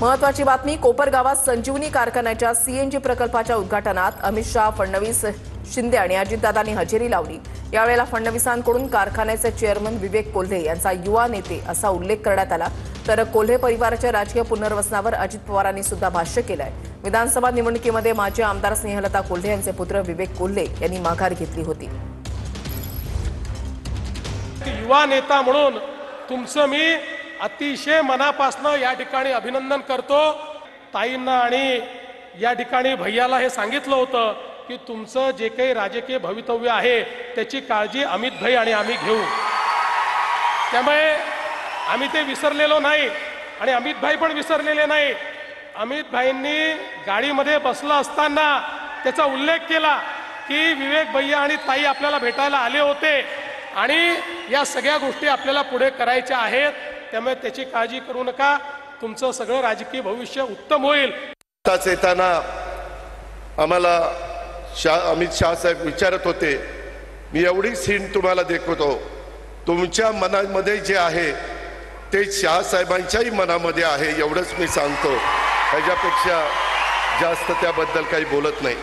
महत्वाची बातमी, कोपरगावात संजीवनी कारखान्याच्या सीएनजी प्रकल्पाच्या उद्घाटनात अमित शाह, फडणवीस, शिंदे आणि अजितदादांनी हजेरी लावली। यावेळेला फडणवीसांकडून कारखान्याचे चेअरमन विवेक कोल्हे यांचा युवा नेते असा उल्लेख करण्यात आला, तर कोल्हे परिवाराच्या राजकीय पुनर्वसनावर अजित पवारांनी सुद्धा भाष्य केलंय। विधानसभा निवडणुकीमध्ये माजी आमदार स्नेहलता कोल्हे यांचे पुत्र विवेक कोल्हे यांनी माघार घेतली होती। युवा नेता म्हणून तुमचं मी अतिशय मनापासून या ठिकाणी अभिनंदन करतो। ताईंना आणि या ठिकाणी भैयाला हे सांगितलं होतं की तुमचं जे काही राजकीय भवितव्य आहे त्याची काळजी अमित भाई आणि आम्ही घेऊ। त्यामुळे आम्ही ते विसरलेलो नाही आणि अमित भाई पण विसरलेले नाही। अमित भाईंनी गाडीमध्ये बसला असताना त्याचा उल्लेख केला की विवेक भैया आणि ताई आपल्याला भेटायला आले होते आणि या सगळ्या गोष्टी आपल्याला पुढे करायच्या आहेत, त्यामुळे त्याची काळजी करू नका, तुमचं सगळं राजकीय भविष्य उत्तम होईल। आताच येताना आम्हाला अमित शाह साहेब विचारत होते, मी एवढी सीन तुम्हाला दाखवतो, तुमच्या मनामध्ये जे आहे ते शाह साहेबांच्याही मनामध्ये आहे, एवढंच मी सांगतो, त्याच्यापेक्षा जास्त त्याबद्दल काही बोलत नाही।